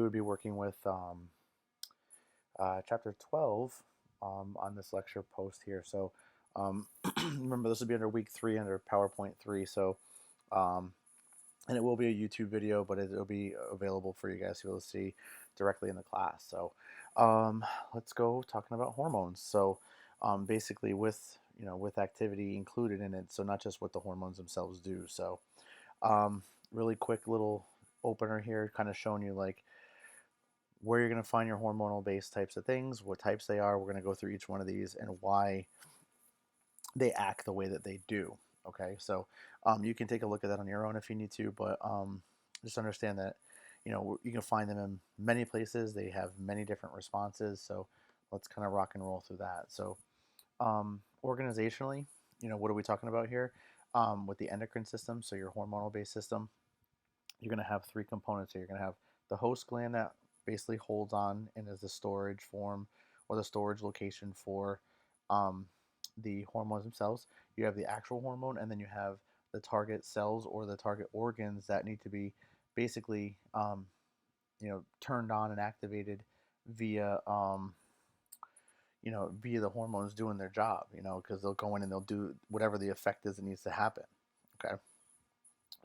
would be working with chapter 12 on this lecture post here. So remember, this will be under week 3 under PowerPoint 3. So, and it will be a YouTube video, but it'll be available for you guys to be able to see directly in the class. So let's go talking about hormones. So basically with activity included in it, so not just what the hormones themselves do. So really quick little opener here, kind of showing you like where you're going to find your hormonal based types of things, what types they are. We're going to go through each one of these and why they act the way that they do. Okay, so you can take a look at that on your own if you need to, but just understand that you can find them in many places. They have many different responses. So let's kind of rock and roll through that. So organizationally, what are we talking about here? With the endocrine system, so your hormonal based system, you're going to have 3 components here. You're going to have the host gland that basically holds on and is the storage form or the storage location for the hormones themselves. You have the actual hormone, and then you have the target cells or the target organs that need to be basically turned on and activated via via the hormones doing their job, because they'll go in and they'll do whatever the effect is that needs to happen. Okay.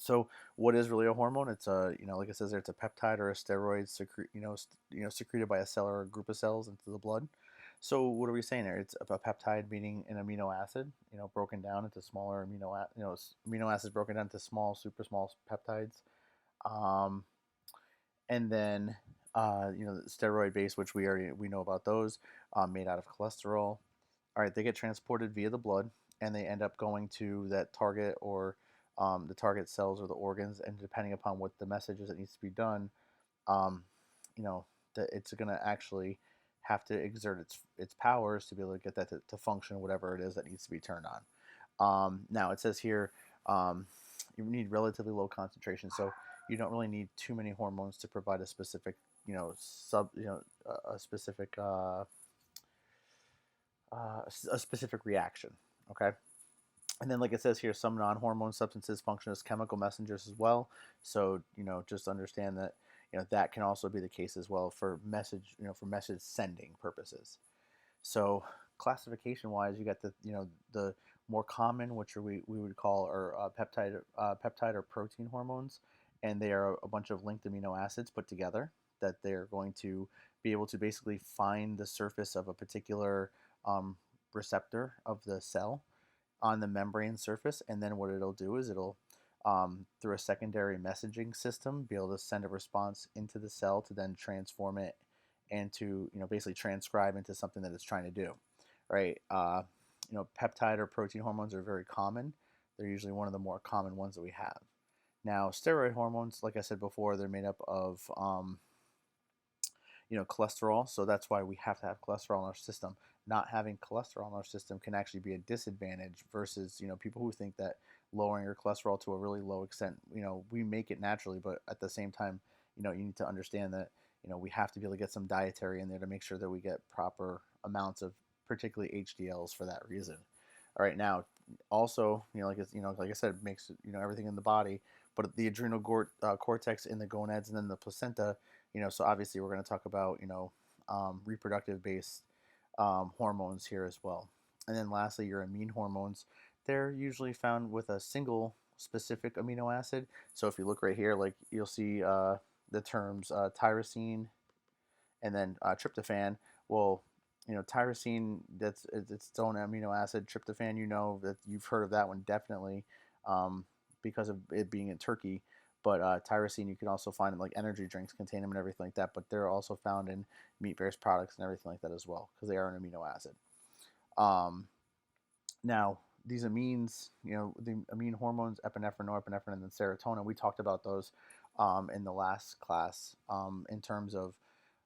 So what is really a hormone? It's a, like it says there, it's a peptide or a steroid secreted by a cell or a group of cells into the blood. So what are we saying there? It's a peptide, meaning an amino acid, broken down into smaller amino acids broken down into small, super small peptides. And then the steroid base, which we know about those, made out of cholesterol. All right, they get transported via the blood, and they end up going to that target or the target cells or the organs, and depending upon what the message is that needs to be done, um, that it's going to actually have to exert its powers to be able to get that to function, whatever it is that needs to be turned on. Now it says here you need relatively low concentration, so you don't really need too many hormones to provide a specific, a specific a specific reaction. Okay. And then, like it says here, some non-hormone substances function as chemical messengers as well. So, just understand that, that can also be the case as well for message sending purposes. So, classification-wise, you got the more common, which we would call are peptide or protein hormones, and they are a bunch of linked amino acids put together that they're going to be able to basically find the surface of a particular receptor of the cell on the membrane surface, and then what it'll do is it'll through a secondary messaging system be able to send a response into the cell to then transform it and to basically transcribe into something that it's trying to do, right? Peptide or protein hormones are very common. They're usually one of the more common ones that we have. Now, steroid hormones, like I said before, they're made up of cholesterol, so that's why we have to have cholesterol in our system. Not having cholesterol in our system can actually be a disadvantage versus people who think that lowering your cholesterol to a really low extent, we make it naturally, but at the same time, you need to understand that we have to be able to get some dietary in there to make sure that we get proper amounts of particularly HDLs for that reason. All right, now also like I said, it makes everything in the body, but the adrenal cortex in the gonads and then the placenta, so obviously we're going to talk about reproductive based hormones here as well. And then lastly, your amine hormones, they're usually found with a single specific amino acid. So if you look right here, like you'll see the terms tyrosine and then tryptophan. Well, tyrosine, that's its own amino acid. Tryptophan, that you've heard of that one definitely because of it being in Turkey. But tyrosine, you can also find in like energy drinks contain them and everything like that. But they're also found in meat-based products and everything like that as well because they are an amino acid. Now, these amines, the amine hormones, epinephrine, norepinephrine, and then serotonin, we talked about those in the last class in terms of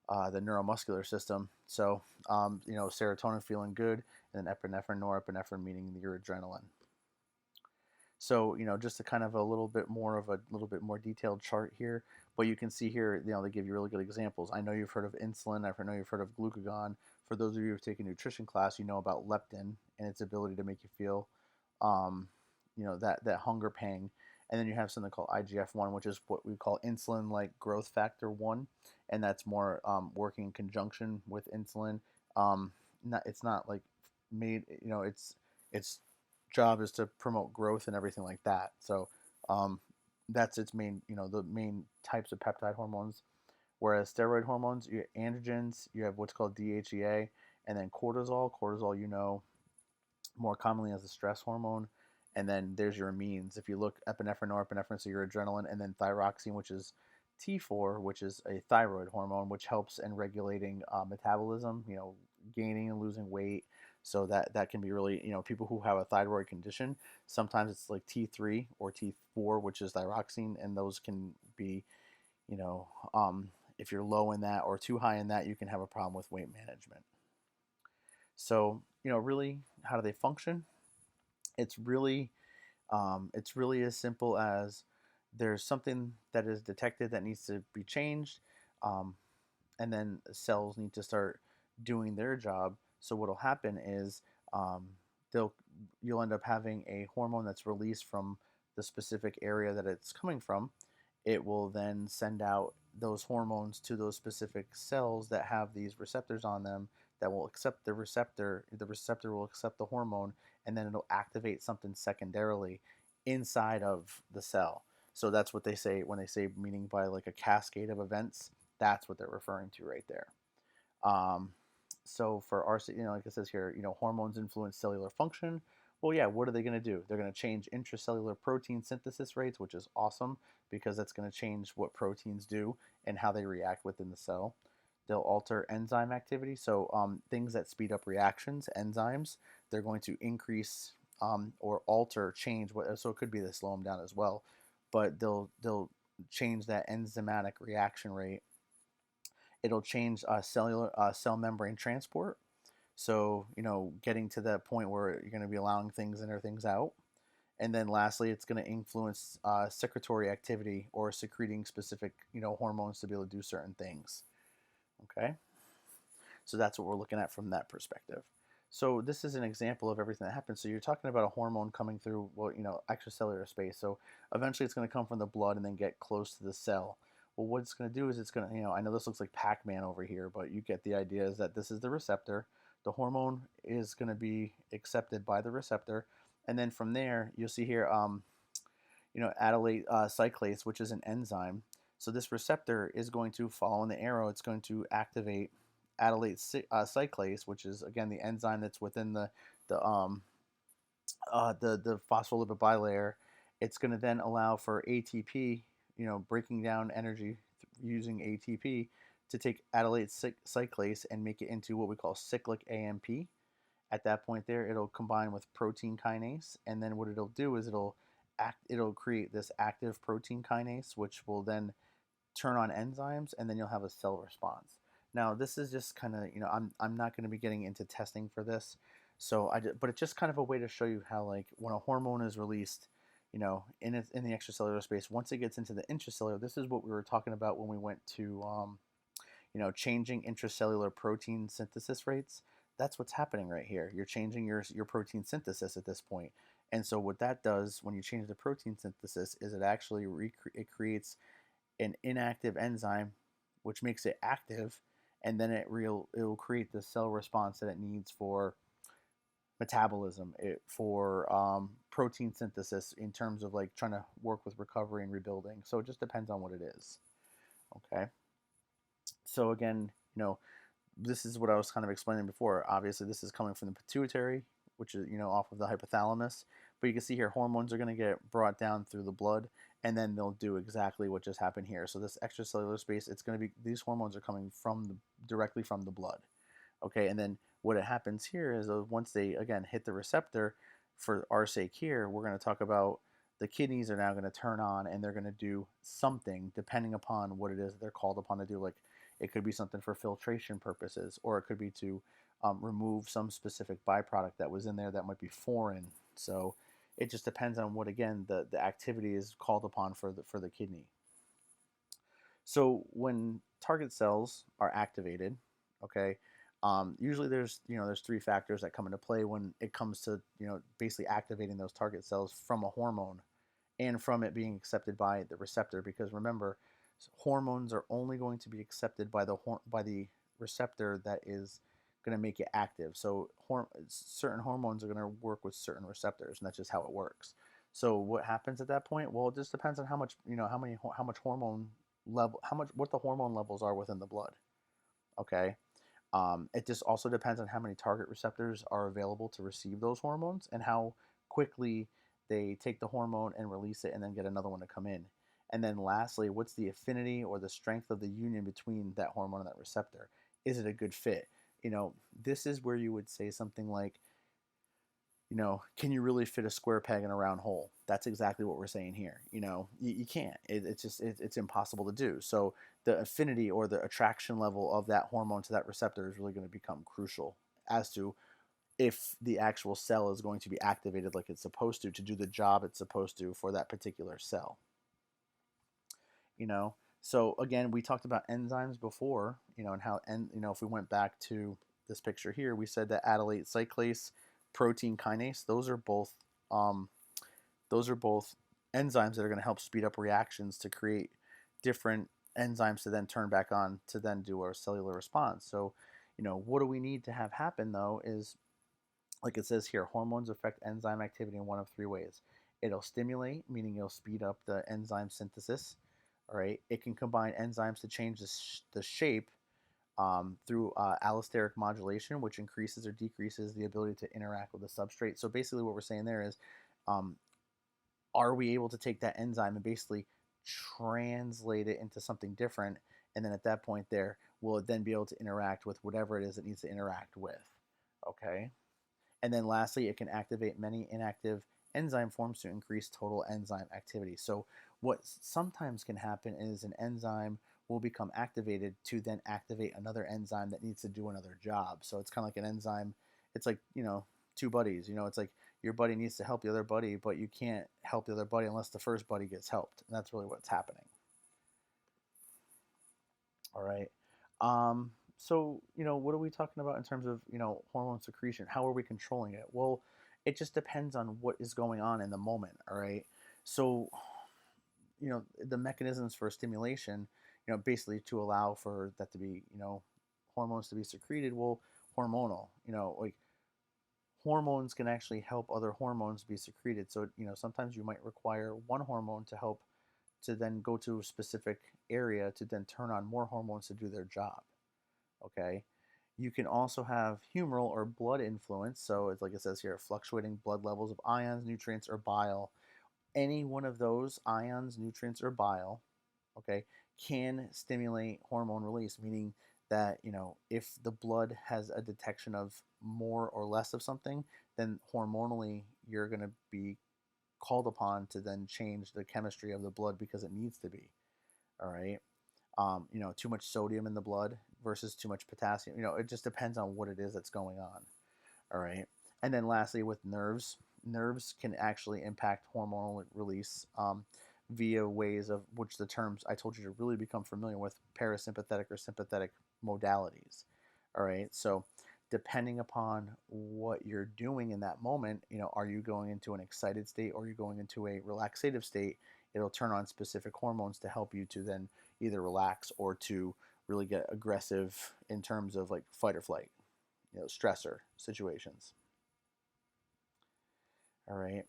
the neuromuscular system. So, serotonin feeling good, and then epinephrine, norepinephrine, meaning your adrenaline. So, just a kind of a little bit more detailed chart here, but you can see here, they give you really good examples. I know you've heard of insulin. I know you've heard of glucagon. For those of you who've taken nutrition class, you know about leptin and its ability to make you feel, that hunger pang. And then you have something called IGF-1, which is what we call insulin-like growth factor 1, and that's more working in conjunction with insulin. It's not like made, its job is to promote growth and everything like that. So that's its main, the main types of peptide hormones. Whereas steroid hormones, you have androgens, you have what's called DHEA, and then cortisol. Cortisol, more commonly as a stress hormone. And then there's your amines. If you look epinephrine, norepinephrine, so your adrenaline, and then thyroxine, which is T4, which is a thyroid hormone, which helps in regulating metabolism, gaining and losing weight. So that can be really, people who have a thyroid condition, sometimes it's like T3 or T4, which is thyroxine, and those can be, you know, if you're low in that or too high in that, you can have a problem with weight management. So, really, how do they function? It's really, as simple as there's something that is detected that needs to be changed, um, and then cells need to start doing their job. So what'll happen is they'll you'll end up having a hormone that's released from the specific area that it's coming from. It will then send out those hormones to those specific cells that have these receptors on them that will accept the receptor. The receptor will accept the hormone, and then it'll activate something secondarily inside of the cell. So that's what they say when they say meaning by like a cascade of events. That's what they're referring to right there. Um, so for our, like it says here, hormones influence cellular function. Well, yeah, what are they going to do? They're going to change intracellular protein synthesis rates, which is awesome because that's going to change what proteins do and how they react within the cell. They'll alter enzyme activity, so things that speed up reactions, enzymes, they're going to increase or alter, change. So it could be they slow them down as well, but they'll change that enzymatic reaction rate. It'll change cell membrane transport. So, getting to that point where you're going to be allowing things in or things out. And then lastly, it's going to influence secretory activity or secreting specific, hormones to be able to do certain things. Okay. So that's what we're looking at from that perspective. So this is an example of everything that happens. So you're talking about a hormone coming through, extracellular space. So eventually it's going to come from the blood and then get close to the cell. Well, what it's going to do is it's going to, I know this looks like Pac-Man over here, but you get the idea is that this is the receptor. The hormone is going to be accepted by the receptor. And then from there, you'll see here, adylate cyclase, which is an enzyme. So this receptor is going to follow in the arrow. It's going to activate adylate cyclase, which is again the enzyme that's within the phospholipid bilayer. It's going to then allow for ATP, breaking down energy using ATP to take adylate cyclase and make it into what we call cyclic AMP. At that point there, it'll combine with protein kinase, and then what it'll do is it'll create this active protein kinase, which will then turn on enzymes, and then you'll have a cell response. Now, this is just kind of, I'm not going to be getting into testing for this, but it's just kind of a way to show you how, like, when a hormone is released, in the extracellular space, once it gets into the intracellular, this is what we were talking about when we went to, changing intracellular protein synthesis rates. That's what's happening right here. You're changing your protein synthesis at this point. And so what that does when you change the protein synthesis is it actually it creates an inactive enzyme, which makes it active, and then it will create the cell response that it needs for metabolism, for protein synthesis in terms of like trying to work with recovery and rebuilding. So it just depends on what it is. Okay. So again, this is what I was kind of explaining before. Obviously, this is coming from the pituitary, which is, off of the hypothalamus. But you can see here, hormones are going to get brought down through the blood, and then they'll do exactly what just happened here. So this extracellular space, it's going to be, these hormones are coming directly from the blood. Okay, and then what happens here is once they, again, hit the receptor, for our sake here, we're going to talk about the kidneys are now going to turn on, and they're going to do something depending upon what it is they're called upon to do. Like, it could be something for filtration purposes, or it could be to remove some specific byproduct that was in there that might be foreign. So it just depends on what, again, the activity is called upon for the kidney. So when target cells are activated, okay, usually there's three factors that come into play when it comes to basically activating those target cells from a hormone and from it being accepted by the receptor. Because remember, hormones are only going to be accepted by the receptor that is going to make it active. So certain hormones are going to work with certain receptors, and that's just how it works. So what happens at that point? Well, it just depends on how much, how much hormone level, what the hormone levels are within the blood. Okay. It just also depends on how many target receptors are available to receive those hormones and how quickly they take the hormone and release it and then get another one to come in. And then lastly, what's the affinity or the strength of the union between that hormone and that receptor? Is it a good fit? This is where you would say something like, can you really fit a square peg in a round hole? That's exactly what we're saying here. You can't. It's impossible to do. So the affinity or the attraction level of that hormone to that receptor is really going to become crucial as to if the actual cell is going to be activated like it's supposed to do the job it's supposed to for that particular cell. So again, we talked about enzymes before, and how, if we went back to this picture here, we said that adylate cyclase, protein kinase, um, those are both enzymes that are going to help speed up reactions to create different enzymes to then turn back on to then do our cellular response. So, what do we need to have happen though is, like it says here, hormones affect enzyme activity in one of three ways. It'll stimulate, meaning it'll speed up the enzyme synthesis. All right. It can combine enzymes to change the shape through allosteric modulation, which increases or decreases the ability to interact with the substrate. So basically, what we're saying there is, um, are we able to take that enzyme and basically translate it into something different? And then at that point, there will it then be able to interact with whatever it is it needs to interact with. Okay. And then lastly, it can activate many inactive enzyme forms to increase total enzyme activity. So what sometimes can happen is an enzyme will become activated to then activate another enzyme that needs to do another job. So it's kind of like an enzyme. It's like, two buddies. It's like your buddy needs to help the other buddy, but you can't help the other buddy unless the first buddy gets helped. And that's really what's happening. All right. So, what are we talking about in terms of, hormone secretion? How are we controlling it? Well, it just depends on what is going on in the moment. All right. So, the mechanisms for stimulation, basically to allow for that to be, hormones to be secreted, well, hormonal, like hormones can actually help other hormones be secreted. So, sometimes you might require one hormone to help to then go to a specific area to then turn on more hormones to do their job. Okay. You can also have humoral or blood influence. So it's like it says here, fluctuating blood levels of ions, nutrients, or bile. Any one of those ions, nutrients, or bile, okay, can stimulate hormone release, meaning that, if the blood has a detection of more or less of something, then hormonally you're going to be called upon to then change the chemistry of the blood because it needs to be. All right. Too much sodium in the blood versus too much potassium. It just depends on what it is that's going on. All right. And then lastly, with nerves can actually impact hormonal release via ways of which the terms I told you to really become familiar with, parasympathetic or sympathetic modalities. All right. So depending upon what you're doing in that moment, are you going into an excited state or are you going into a relaxative state? It'll turn on specific hormones to help you to then either relax or to really get aggressive in terms of like fight or flight, stressor situations. All right.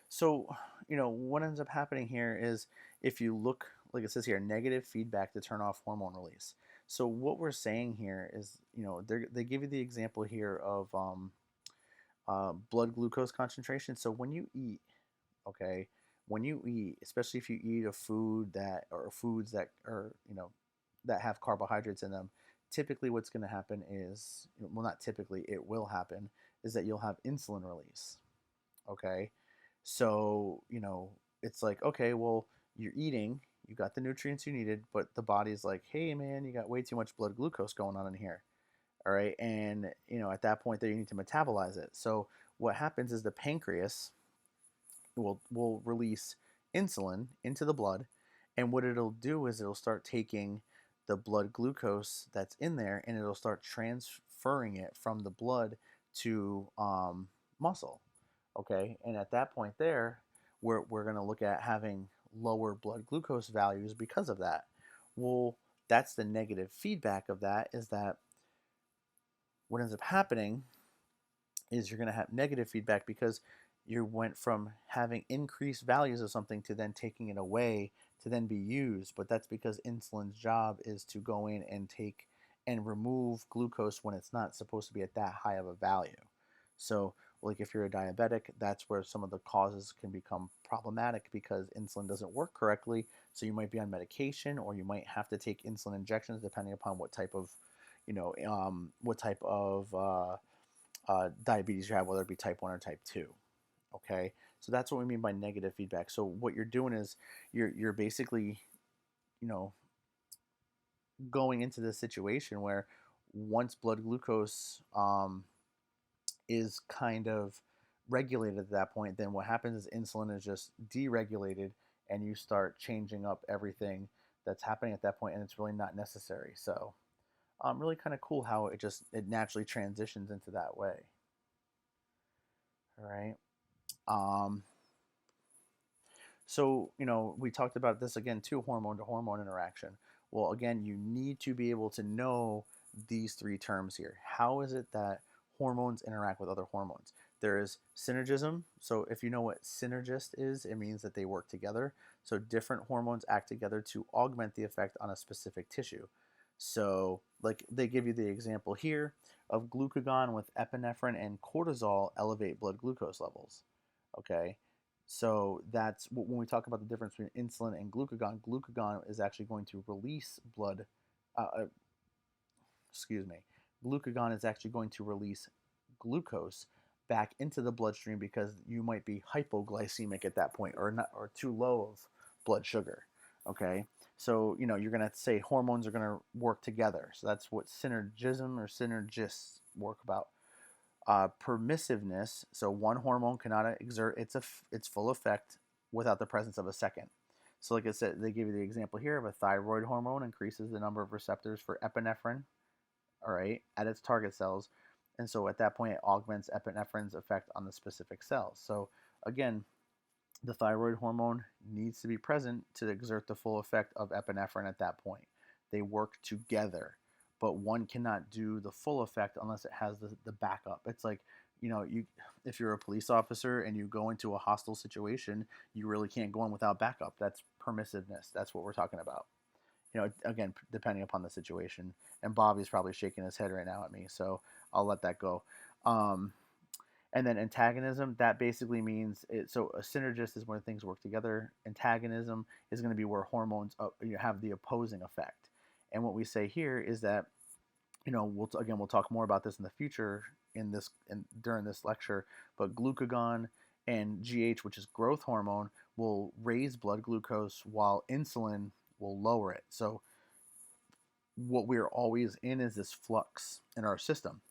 So, what ends up happening here is if you look, like it says here, negative feedback to turn off hormone release. So, what we're saying here is, they give you the example here of blood glucose concentration. So, when you eat, okay, when you eat, especially if you eat a food that, or foods that are, that have carbohydrates in them, typically what's going to happen is, well, not typically, it will happen, is that you'll have insulin release. Okay. So, it's like, okay, well, you're eating, you got the nutrients you needed, but the body's like, hey, man, you got way too much blood glucose going on in here. All right. And, at that point there, you need to metabolize it. So, what happens is the pancreas will release insulin into the blood. And what it'll do is it'll start taking the blood glucose that's in there and it'll start transferring it from the blood to muscle. Okay. And at that point there, we're going to look at having lower blood glucose values because of that. Well, that's the negative feedback of that, is that what ends up happening is you're going to have negative feedback because you went from having increased values of something to then taking it away to then be used. But that's because insulin's job is to go in and take and remove glucose when it's not supposed to be at that high of a value. So, like if you're a diabetic, that's where some of the causes can become problematic because insulin doesn't work correctly. So you might be on medication, or you might have to take insulin injections depending upon what type of, diabetes you have, whether it be type 1 or type 2. Okay, so that's what we mean by negative feedback. So what you're doing is you're basically, you know, going into this situation where once blood glucose is kind of regulated at that point, then what happens is insulin is just deregulated, and you start changing up everything that's happening at that point, and it's really not necessary. So, really kind of cool how it naturally transitions into that way. All right. Um, so, we talked about this again too, hormone to hormone interaction. Well, again, you need to be able to know these three terms here. How is it that hormones interact with other hormones? There is synergism. So, if you know what synergist is, it means that they work together. So, different hormones act together to augment the effect on a specific tissue. So, like they give you the example here of glucagon with epinephrine and cortisol elevate blood glucose levels. Okay, so that's when we talk about the difference between insulin and glucagon. Glucagon is actually going to release blood. Uh, uh, excuse me. Glucagon is actually going to release glucose back into the bloodstream because you might be hypoglycemic at that point, or not, or too low of blood sugar. Okay, so you're gonna say hormones are gonna work together. So that's what synergism or synergists work about. Permissiveness. So one hormone cannot exert its full effect without the presence of a second. So, like I said, they give you the example here of a thyroid hormone increases the number of receptors for epinephrine, all right, at its target cells, and so at that point it augments epinephrine's effect on the specific cells. So again, the thyroid hormone needs to be present to exert the full effect of epinephrine at that point. They work together, but one cannot do the full effect unless it has the backup. It's like, if you're a police officer and you go into a hostile situation, you really can't go in without backup. That's permissiveness. That's what we're talking about. Again, depending upon the situation. And Bobby's probably shaking his head right now at me, so I'll let that go. Um, and then antagonism, that basically means so a synergist is where things work together. Antagonism is going to be where hormones have the opposing effect. And what we say here is that, we'll talk more about this in the future during this lecture, but glucagon and GH, which is growth hormone, will raise blood glucose while insulin will lower it. So what we're always in is this flux in our system,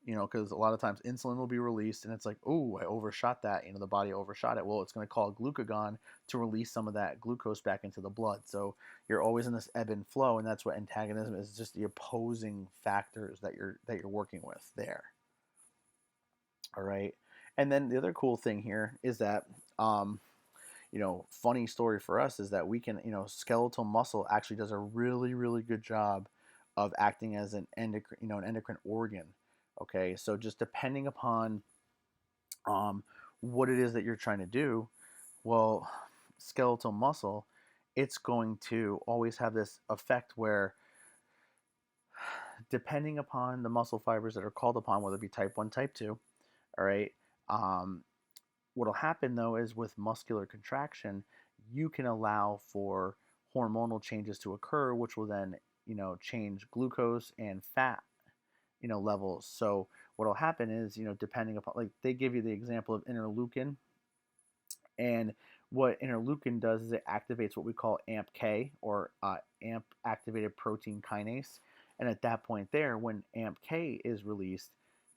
because a lot of times insulin will be released and it's like, oh, I overshot that, the body overshot it. Well, it's going to call glucagon to release some of that glucose back into the blood. So you're always in this ebb and flow, and that's what antagonism is, just the opposing factors that you're working with there. All right. And then the other cool thing here is that funny story for us is that we can, skeletal muscle actually does a really, really good job of acting as an endocrine organ. Okay, so just depending upon what it is that you're trying to do, well, skeletal muscle, it's going to always have this effect where, depending upon the muscle fibers that are called upon, whether it be type 1, type 2, all right, what'll happen though is with muscular contraction, you can allow for hormonal changes to occur, which will then, change glucose and fat, levels. So what'll happen is, depending upon, like they give you the example of interleukin, and what interleukin does is it activates what we call AMP-K, or AMP activated protein kinase. And at that point there, when AMP-K is released,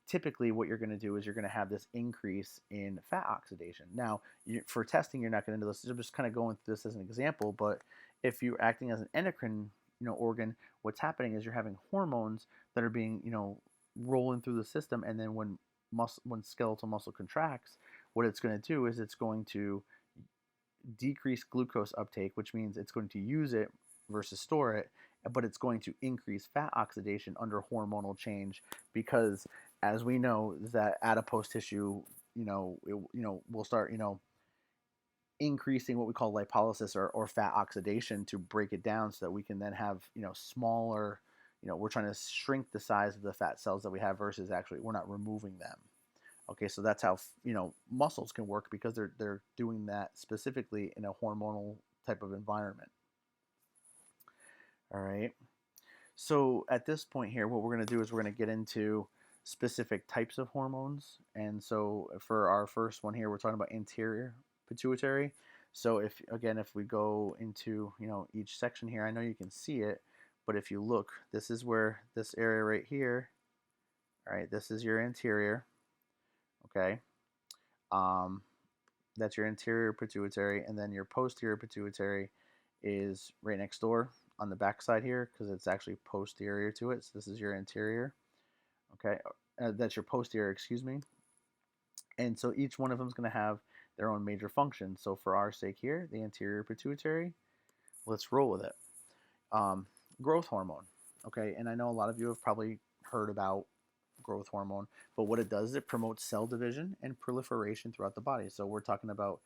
typically what you're going to do is you're going to have this increase in fat oxidation. Now, for testing, you're not going to do this. I'm just kind of going through this as an example, but if you're acting as an endocrine, organ, what's happening is you're having hormones that are being, rolling through the system, and then when skeletal muscle contracts, what it's going to do is it's going to decrease glucose uptake, which means it's going to use it versus store it, but it's going to increase fat oxidation under hormonal change because, as we know, that adipose tissue, will start, increasing what we call lipolysis or fat oxidation to break it down so that we can then have, smaller, we're trying to shrink the size of the fat cells that we have versus actually we're not removing them. Okay, so that's how muscles can work because they're doing that specifically in a hormonal type of environment. All right. So at this point here, what we're going to do is we're going to get into specific types of hormones. And so for our first one here, we're talking about anterior pituitary. So if we go into each section here, I know you can see it, but if you look, this is where this area right here. All right, this is your anterior. Okay, that's your anterior pituitary, and then your posterior pituitary is right next door on the back side here because it's actually posterior to it. So this is your anterior. Okay, that's your posterior, excuse me. And so each one of them is going to have their own major function. So for our sake here, the anterior pituitary, let's roll with it. Growth hormone. Okay, and I know a lot of you have probably heard about growth hormone, but what it does is it promotes cell division and proliferation throughout the body. So we're talking about,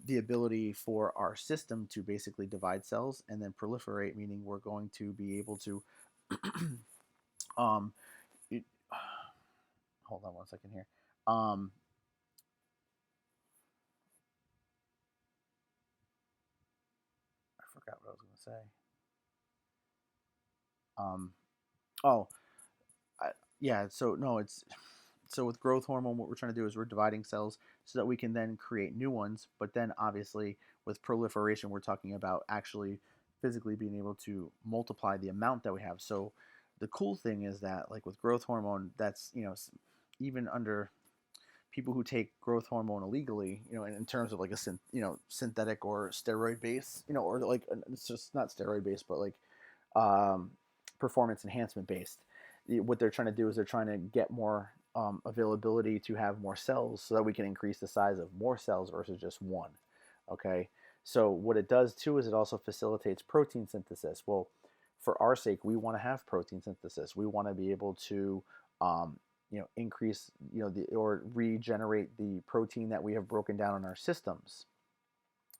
the ability for our system to basically divide cells and then proliferate, meaning we're going to be able to, it, hold on one second here. I forgot what I was going to say. Oh, yeah. So no, so with growth hormone, what we're trying to do is we're dividing cells so that we can then create new ones. But then obviously with proliferation, we're talking about actually physically being able to multiply the amount that we have. So the cool thing is that like with growth hormone, that's, even under people who take growth hormone illegally, in terms of like a synthetic or steroid base, or like it's just not steroid based, but like performance enhancement based. What they're trying to do is they're trying to get more availability to have more cells so that we can increase the size of more cells versus just one. Okay, so what it does too is it also facilitates protein synthesis. Well, for our sake, we want to have protein synthesis. We want to be able to increase or regenerate the protein that we have broken down in our systems.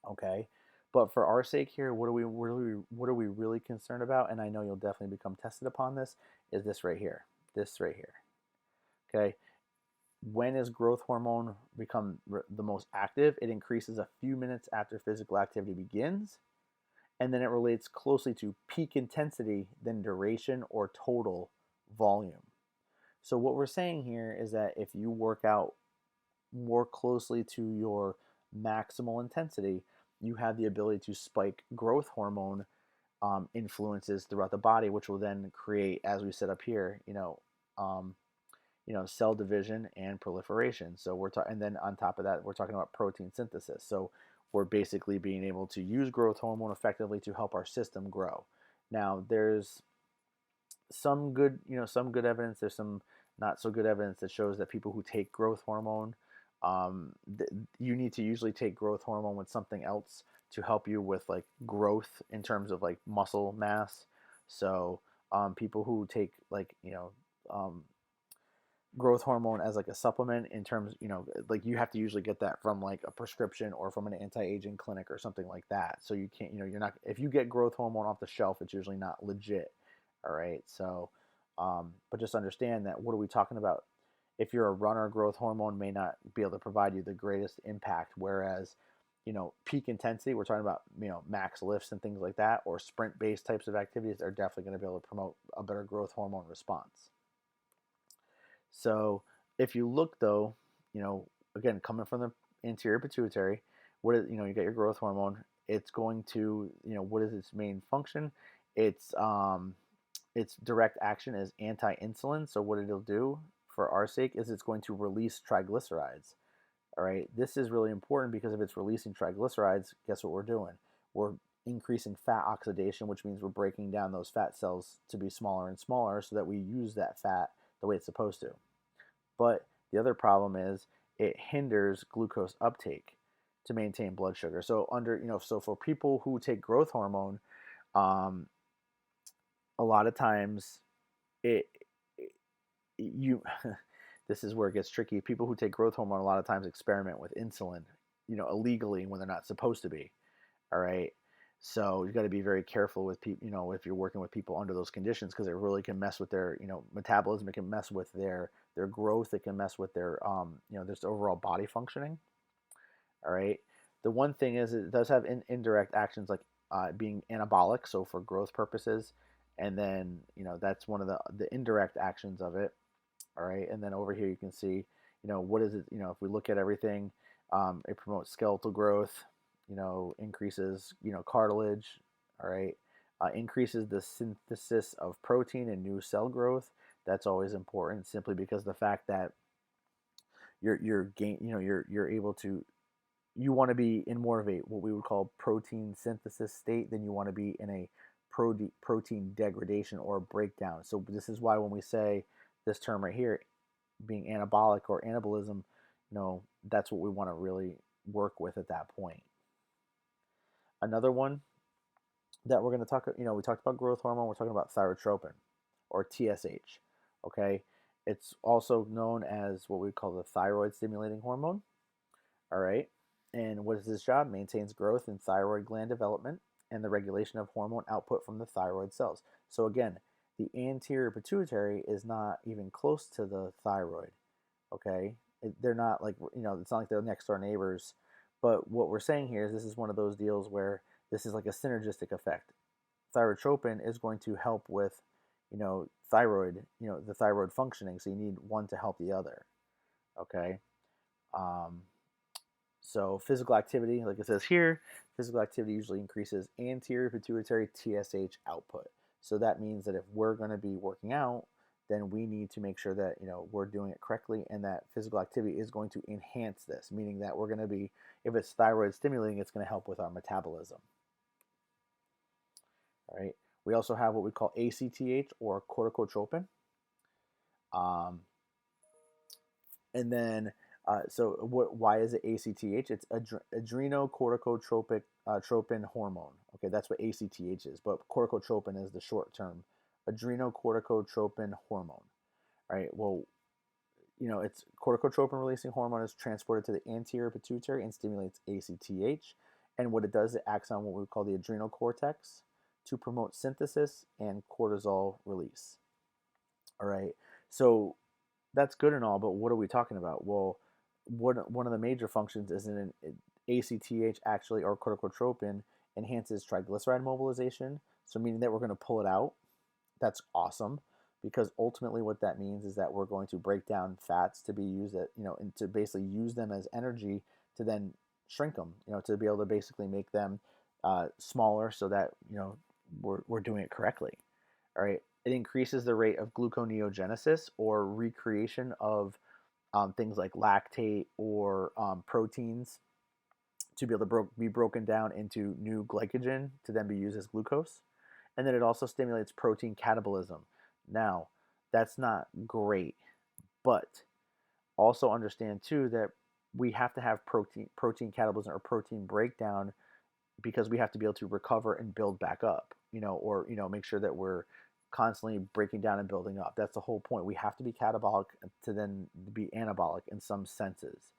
Okay, but for our sake here, what are we really concerned about? And I know you'll definitely become tested upon this. Is this right here? This right here. Okay. When is growth hormone become the most active? It increases a few minutes after physical activity begins, and then it relates closely to peak intensity than duration or total volume. So what we're saying here is that if you work out more closely to your maximal intensity, you have the ability to spike growth hormone influences throughout the body, which will then create, as we set up here, cell division and proliferation. So we're talking, and then on top of that, we're talking about protein synthesis. So we're basically being able to use growth hormone effectively to help our system grow. Now, there's some good evidence. There's some not so good evidence that shows that people who take growth hormone, you need to usually take growth hormone with something else to help you with like growth in terms of like muscle mass. So people who take like growth hormone as like a supplement in terms, like you have to usually get that from like a prescription or from an anti-aging clinic or something like that. So you can't, you're not, if you get growth hormone off the shelf, it's usually not legit. All right. So, but just understand that what are we talking about? If you're a runner, growth hormone may not be able to provide you the greatest impact. Whereas, peak intensity, we're talking about, max lifts and things like that, or sprint based types of activities are definitely going to be able to promote a better growth hormone response. So if you look though, again, coming from the anterior pituitary, what is, you get your growth hormone, it's going to, what is its main function? Its direct action is anti-insulin. So what it'll do for our sake is it's going to release triglycerides. All right. This is really important because if it's releasing triglycerides, guess what we're doing? We're increasing fat oxidation, which means we're breaking down those fat cells to be smaller and smaller so that we use that fat the way it's supposed to. But the other problem is it hinders glucose uptake. to maintain blood sugar. So so for people who take growth hormone, um, a lot of times it, you this is where it gets tricky. People who take growth hormone a lot of times experiment with insulin, illegally when they're not supposed to be. All right. So you got to be very careful with people, if you're working with people under those conditions, because it really can mess with their, metabolism. It can mess with their growth. It can mess with their, just overall body functioning. All right. The one thing is it does have indirect actions like being anabolic, so for growth purposes, and then that's one of the indirect actions of it. All right, and then over here you can see, what is it? If we look at everything, it promotes skeletal growth. Increases cartilage. All right, increases the synthesis of protein and new cell growth. That's always important, simply because the fact that you're able to, you want to be in more of a what we would call protein synthesis state than you want to be in a protein degradation or breakdown. So this is why when we say this term right here, being anabolic or anabolism, that's what we want to really work with at that point. Another one that we're going to talk, we talked about growth hormone, we're talking about thyrotropin or TSH. Okay, it's also known as what we call the thyroid stimulating hormone. All right, and what is this job? Maintains growth in thyroid gland development and the regulation of hormone output from the thyroid cells. So again, the anterior pituitary is not even close to the thyroid. Okay, they're not like, it's not like they're next door neighbors. But what we're saying here is this is one of those deals where this is like a synergistic effect. Thyrotropin is going to help with, thyroid, the thyroid functioning. So you need one to help the other. Okay. Um, so physical activity, like it says here, physical activity usually increases anterior pituitary TSH output. So that means that if we're going to be working out, then we need to make sure that we're doing it correctly, and that physical activity is going to enhance this, meaning that we're going to be, if it's thyroid stimulating, it's going to help with our metabolism. All right. We also have what we call ACTH or corticotropin. And then, why is it ACTH? It's adrenocorticotropic tropin hormone. Okay, that's what ACTH is, but corticotropin is the short term. Adrenocorticotropin hormone. All right. Well, it's corticotropin releasing hormone is transported to the anterior pituitary and stimulates ACTH. And what it does, it acts on what we call the adrenal cortex to promote synthesis and cortisol release. All right. So that's good and all, but what are we talking about? Well, one of the major functions is an ACTH actually, or corticotropin, enhances triglyceride mobilization. So meaning that we're going to pull it out. That's awesome, because ultimately what that means is that we're going to break down fats to be used and to basically use them as energy to then shrink them, to be able to basically make them smaller, so that we're doing it correctly. All right. It increases the rate of gluconeogenesis, or recreation of things like lactate or proteins, to be able to be broken down into new glycogen to then be used as glucose. And then it also stimulates protein catabolism. Now, that's not great, but also understand too that we have to have protein catabolism or protein breakdown, because we have to be able to recover and build back up, or make sure that we're constantly breaking down and building up. That's the whole point. We have to be catabolic to then be anabolic in some senses.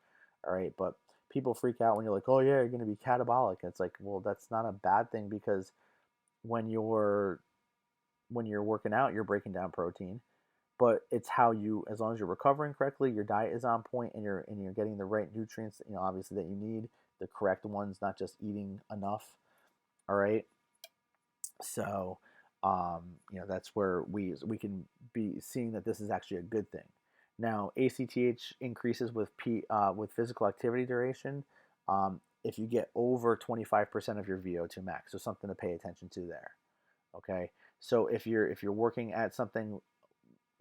All right, but people freak out when you're like, oh yeah, you're going to be catabolic. It's like, well, that's not a bad thing, because when you're working out, you're breaking down protein, but it's how you, as long as you're recovering correctly, your diet is on point, and you're getting the right nutrients, obviously, that you need, the correct ones, not just eating enough. All right. So, that's where we can be seeing that this is actually a good thing. Now, ACTH increases with physical activity duration. If you get over 25% of your VO2 max, so something to pay attention to there. Okay. So if you're working at something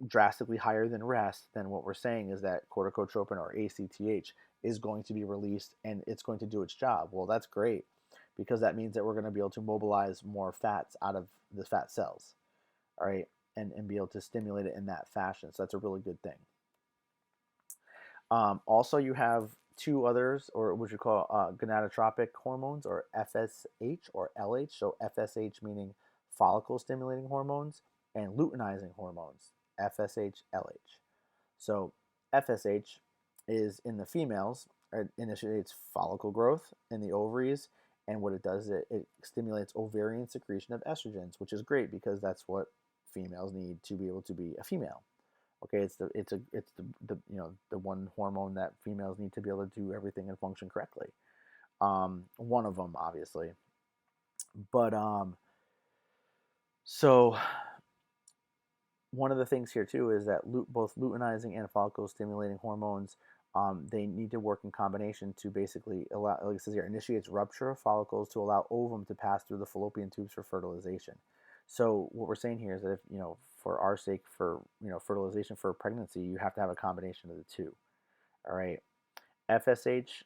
drastically higher than rest, then what we're saying is that corticotropin or ACTH is going to be released, and it's going to do its job. Well, that's great, because that means that we're going to be able to mobilize more fats out of the fat cells, all right, and be able to stimulate it in that fashion. So that's a really good thing. Also, you have two others, or what you call gonadotropic hormones, or FSH or LH. So FSH meaning follicle stimulating hormones, and luteinizing hormones, FSH, LH. So FSH is in the females, it initiates follicle growth in the ovaries, and what it does is it stimulates ovarian secretion of estrogens, which is great because that's what females need to be able to be a female. Okay, it's the one hormone that females need to be able to do everything and function correctly. One of them, obviously, but so one of the things here too is that both luteinizing and follicle stimulating hormones, they need to work in combination to basically allow, like it says here, initiates rupture of follicles to allow ovum to pass through the fallopian tubes for fertilization. So what we're saying here is that if, for our sake, for fertilization for pregnancy, you have to have a combination of the two. All right, FSH,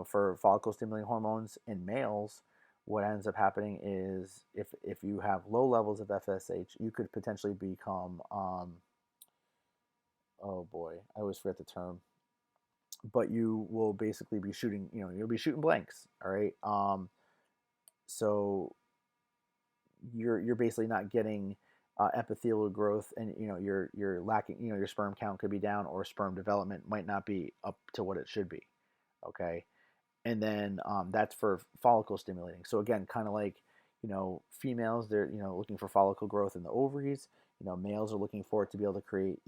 for follicle stimulating hormones in males, what ends up happening is if you have low levels of FSH, you could potentially become oh boy, I always forget the term, but you will basically be shooting, you'll be shooting blanks. All right, so you're basically not getting epithelial growth, and you're lacking, your sperm count could be down, or sperm development might not be up to what it should be. Okay, and then that's for follicle stimulating. So again, kind of like, females, they're looking for follicle growth in the ovaries. Males are looking for it to be able to create,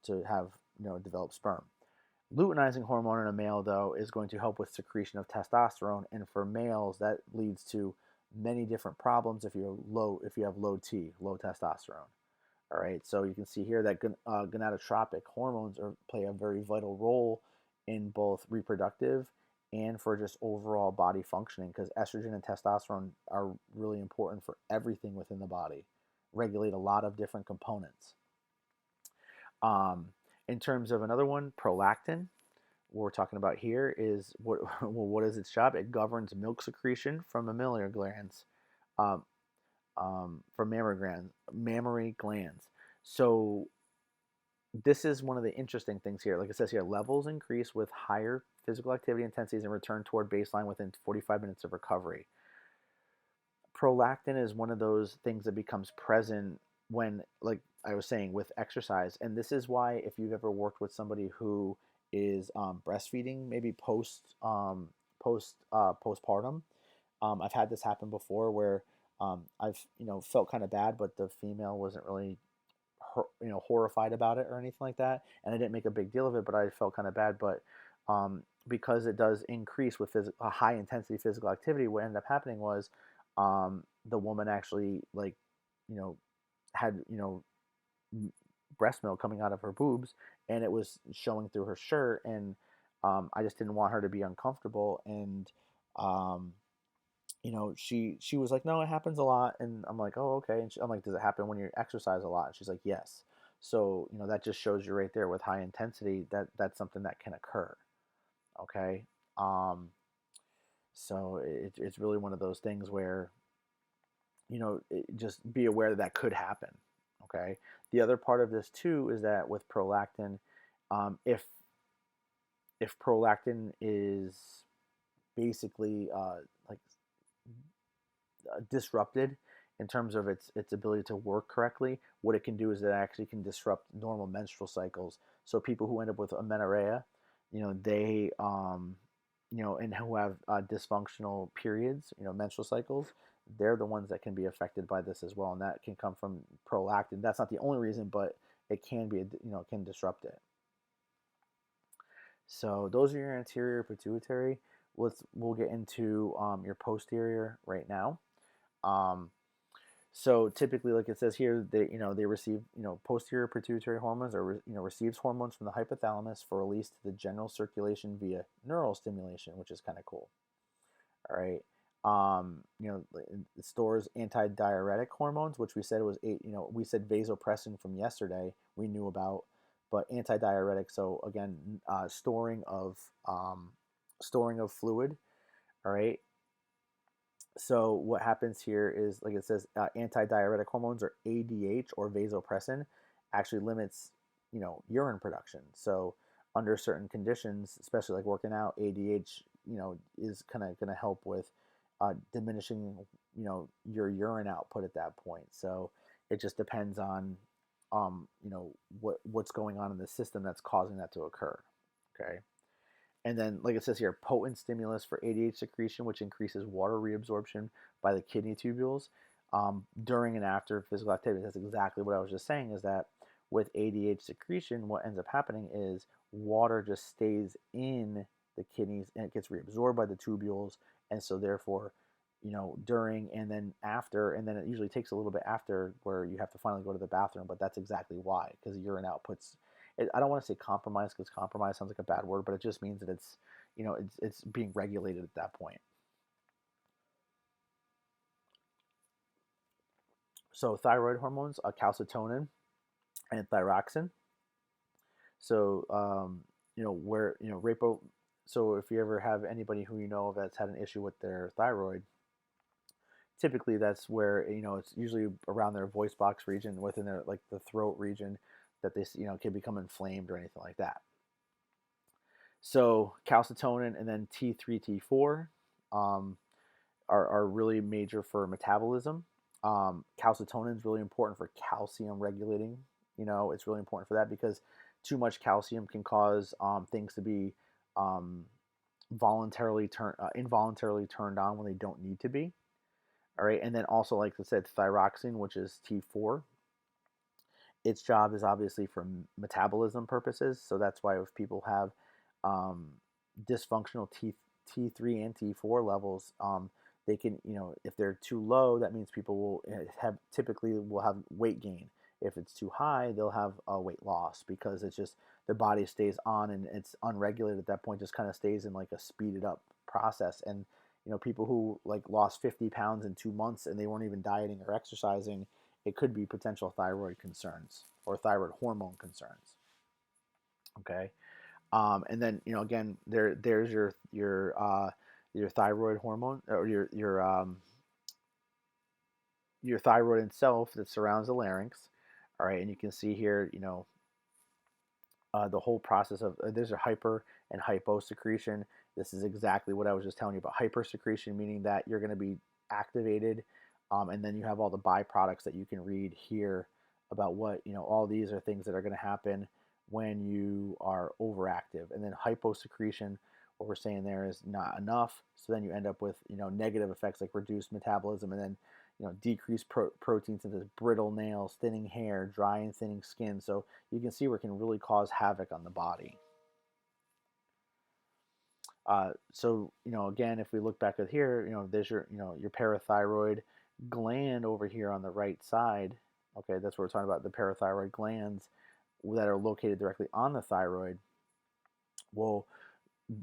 to have, develop sperm. Luteinizing hormone in a male, though, is going to help with secretion of testosterone, and for males, that leads to many different problems if you have low T, low testosterone. All right, so you can see here that gonadotropic hormones play a very vital role in both reproductive and for just overall body functioning, because estrogen and testosterone are really important for everything within the body, regulate a lot of different components. In terms of another one, prolactin, what we're talking about here is what is its job? It governs milk secretion from mammary glands, um, from mammary glands. So this is one of the interesting things here. Like it says here, levels increase with higher physical activity intensities and return toward baseline within 45 minutes of recovery. Prolactin is one of those things that becomes present when, like I was saying, with exercise. And this is why, if you've ever worked with somebody who is breastfeeding, maybe postpartum, I've had this happen before where I've felt kind of bad, but the female wasn't really horrified about it or anything like that, and I didn't make a big deal of it, but I felt kind of bad. But because it does increase with a high intensity physical activity, what ended up happening was the woman actually, like, had breast milk coming out of her boobs, and it was showing through her shirt, and I just didn't want her to be uncomfortable. And she was like, no, it happens a lot. And I'm like, oh, okay. And I'm like, does it happen when you exercise a lot? And she's like, yes. So that just shows you right there, with high intensity, that's something that can occur. Okay. So it's really one of those things where just be aware that could happen. Okay. The other part of this too is that with prolactin, if prolactin is basically like disrupted in terms of its ability to work correctly, what it can do is it actually can disrupt normal menstrual cycles. So people who end up with amenorrhea, they and who have dysfunctional periods, menstrual cycles, they're the ones that can be affected by this as well, and that can come from prolactin. That's not the only reason, but it can be, it can disrupt it. So those are your anterior pituitary. We'll get into your posterior right now. So typically, like it says here, they receive, posterior pituitary hormones, or receives hormones from the hypothalamus for release to the general circulation via neural stimulation, which is kind of cool. All right. It stores antidiuretic hormones, which we said was we said vasopressin from yesterday, we knew about, but antidiuretic. So again, storing of fluid. All right. So what happens here is, like it says, antidiuretic hormones, or ADH, or vasopressin, actually limits urine production. So under certain conditions, especially like working out, ADH, is kind of going to help with diminishing, your urine output at that point. So it just depends on, what's going on in the system that's causing that to occur. Okay. And then, like it says here, potent stimulus for ADH secretion, which increases water reabsorption by the kidney tubules during and after physical activity. That's exactly what I was just saying, is that with ADH secretion, what ends up happening is water just stays in the kidneys and it gets reabsorbed by the tubules. And so, therefore, during and then after, and then it usually takes a little bit after where you have to finally go to the bathroom, but that's exactly why, because urine outputs, I don't want to say compromise, because compromise sounds like a bad word, but it just means that it's, it's being regulated at that point. So thyroid hormones, calcitonin and thyroxine. So where rapo. So if you ever have anybody who you know that's had an issue with their thyroid, typically that's where it's usually around their voice box region, within their like the throat region, that they can become inflamed or anything like that. So calcitonin and then T3, T4 um, are really major for metabolism. Calcitonin is really important for calcium regulating. It's really important for that, because too much calcium can cause things to be um, involuntarily turned on when they don't need to be. All right, and then also, like I said, thyroxine, which is T4. Its job is obviously for metabolism purposes, so that's why if people have um, dysfunctional T3 and T4 levels, they can, if they're too low, that means people will typically have weight gain. If it's too high, they'll have a weight loss, because it's just their body stays on and it's unregulated at that point, just kind of stays in like a speeded up process. And people who like lost 50 pounds in 2 months and they weren't even dieting or exercising, it could be potential thyroid concerns or thyroid hormone concerns. Okay. And then again, there's your thyroid hormone, or your thyroid itself that surrounds the larynx. All right, and you can see here, the whole process of there's a hyper and hyposecretion. This is exactly what I was just telling you about. Hypersecretion, meaning that you're going to be activated, and then you have all the byproducts that you can read here about what all these are things that are going to happen when you are overactive. And then hyposecretion, what we're saying there is not enough, so then you end up with negative effects like reduced metabolism, and then decreased protein synthesis, brittle nails, thinning hair, dry and thinning skin. So you can see where it can really cause havoc on the body. So again, if we look back at here, there's your parathyroid gland over here on the right side. Okay, that's what we're talking about, the parathyroid glands that are located directly on the thyroid. Well,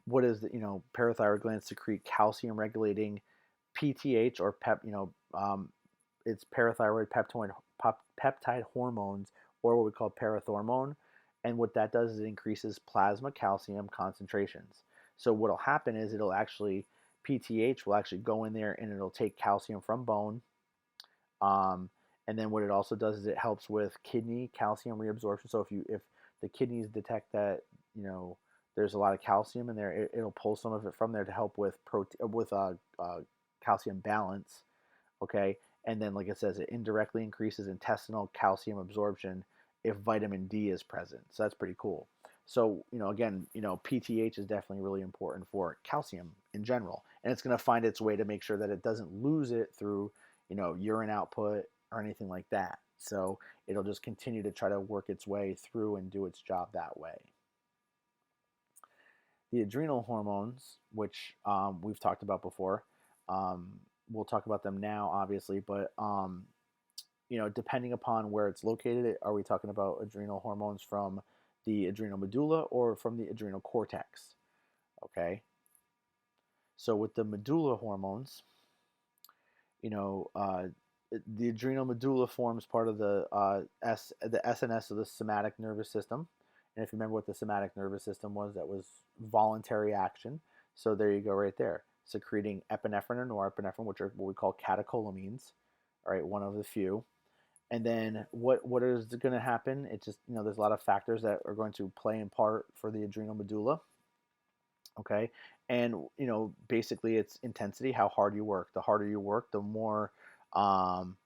what is the parathyroid glands secrete calcium regulating PTH or it's parathyroid peptide hormones, or what we call parathormone. And what that does is it increases plasma calcium concentrations. So what'll happen is PTH will actually go in there and it'll take calcium from bone. And then what it also does is it helps with kidney calcium reabsorption. So if the kidneys detect that there's a lot of calcium in there, it'll pull some of it from there to help with calcium balance. Okay, and then like it says, it indirectly increases intestinal calcium absorption if vitamin D is present. So that's pretty cool. So again, PTH is definitely really important for calcium in general, and it's going to find its way to make sure that it doesn't lose it through urine output or anything like that. So it'll just continue to try to work its way through and do its job that way. The adrenal hormones, which we've talked about before, we'll talk about them now, obviously, but depending upon where it's located, are we talking about adrenal hormones from the adrenal medulla or from the adrenal cortex? Okay. So with the medulla hormones, the adrenal medulla forms part of the SNS of the somatic nervous system. And if you remember what the somatic nervous system was, that was voluntary action. So there you go, right there, secreting epinephrine or norepinephrine, which are what we call catecholamines. All right, one of the few. And then what is going to happen? It's just, there's a lot of factors that are going to play in part for the adrenal medulla. Okay. And, basically it's intensity, how hard you work. The harder you work, the more, um,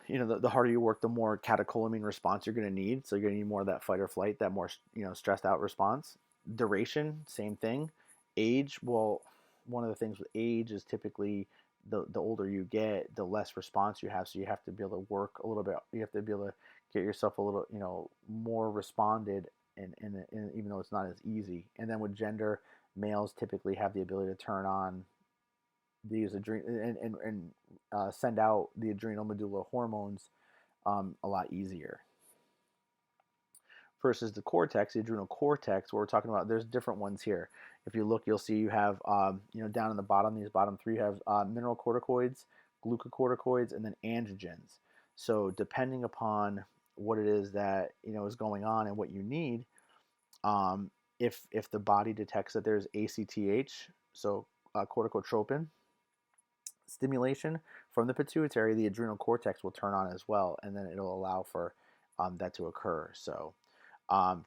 the harder you work, the more catecholamine response you're going to need. So you're going to need more of that fight or flight, that more, stressed out response. Duration, same thing. Age, well, one of the things with age is typically the older you get, the less response you have. So you have to be able to work a little bit. You have to be able to get yourself a little, more responded, and even though it's not as easy. And then with gender, males typically have the ability to turn on these send out the adrenal medulla hormones a lot easier versus the cortex, the adrenal cortex, what we're talking about. There's different ones here. If you look, you'll see you have, down in the bottom, these bottom three, you have mineral corticoids, glucocorticoids, and then androgens. So depending upon what it is that is going on and what you need, if the body detects that there's ACTH, so corticotropin stimulation from the pituitary, the adrenal cortex will turn on as well, and then it'll allow for that to occur. So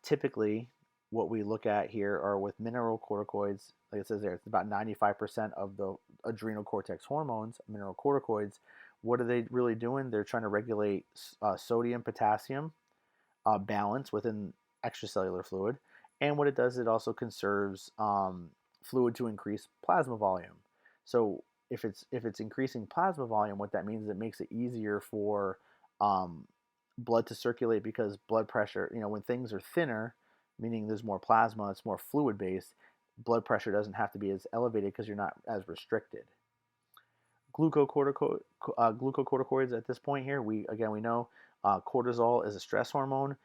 typically, what we look at here are with mineral corticoids, like it says there, it's about 95% of the adrenal cortex hormones, mineral corticoids. What are they really doing? They're trying to regulate sodium, potassium balance within extracellular fluid. And what it does, it also conserves fluid to increase plasma volume. So if it's increasing plasma volume, what that means is it makes it easier for blood to circulate, because blood pressure, when things are thinner, meaning there's more plasma, it's more fluid based, blood pressure doesn't have to be as elevated because you're not as restricted. Glucocorticoids at this point here, we know cortisol is a stress hormone.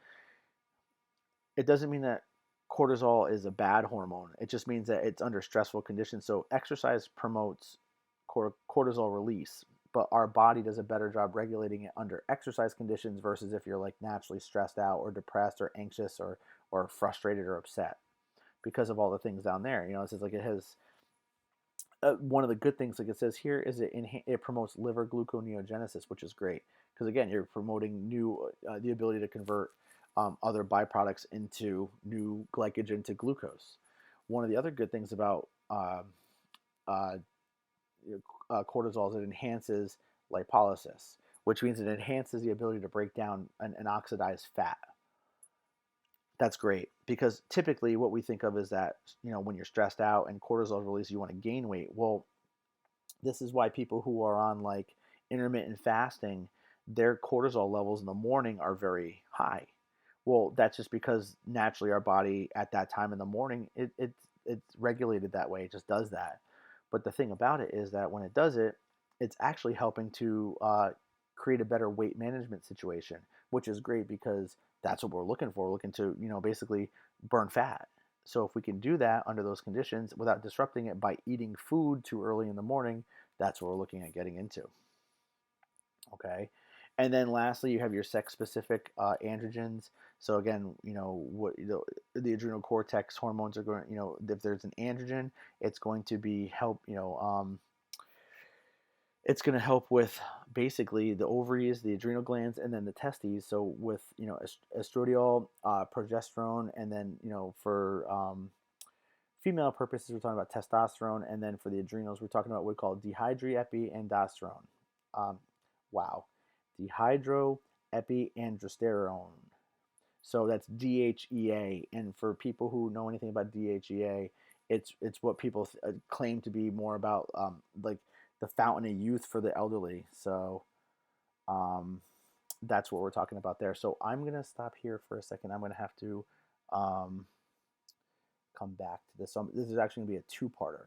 It doesn't mean that cortisol is a bad hormone. It just means that it's under stressful conditions. So exercise promotes cortisol release, but our body does a better job regulating it under exercise conditions versus if you're like naturally stressed out or depressed or anxious or frustrated or upset because of all the things down there. It says like it has one of the good things, like it says here, is it promotes liver gluconeogenesis, which is great because again, you're promoting the ability to convert other byproducts into new glycogen to glucose. One of the other good things about uh, cortisol is it enhances lipolysis, which means it enhances the ability to break down and oxidize fat. That's great because typically what we think of is that when you're stressed out and cortisol release, you want to gain weight. Well, this is why people who are on like intermittent fasting, their cortisol levels in the morning are very high. Well, that's just because naturally our body at that time in the morning, it's regulated that way. It just does that. But the thing about it is that when it does it, it's actually helping to create a better weight management situation, which is great because that's what we're looking for. We're looking to, basically burn fat. So if we can do that under those conditions without disrupting it by eating food too early in the morning, that's what we're looking at getting into. Okay. And then lastly, you have your sex-specific androgens. So again, the adrenal cortex hormones are going. If there's an androgen, it's going to be help. It's going to help with basically the ovaries, the adrenal glands, and then the testes. So with estradiol, progesterone, and then for female purposes, we're talking about testosterone, and then for the adrenals, we're talking about what we call dehydroepiandrosterone. Wow, dehydroepiandrosterone. So that's DHEA, and for people who know anything about DHEA, it's what people claim to be more about like the fountain of youth for the elderly. So that's what we're talking about there. So I'm gonna stop here for a second. I'm gonna have to um, come back to this. So this is actually gonna be a two-parter.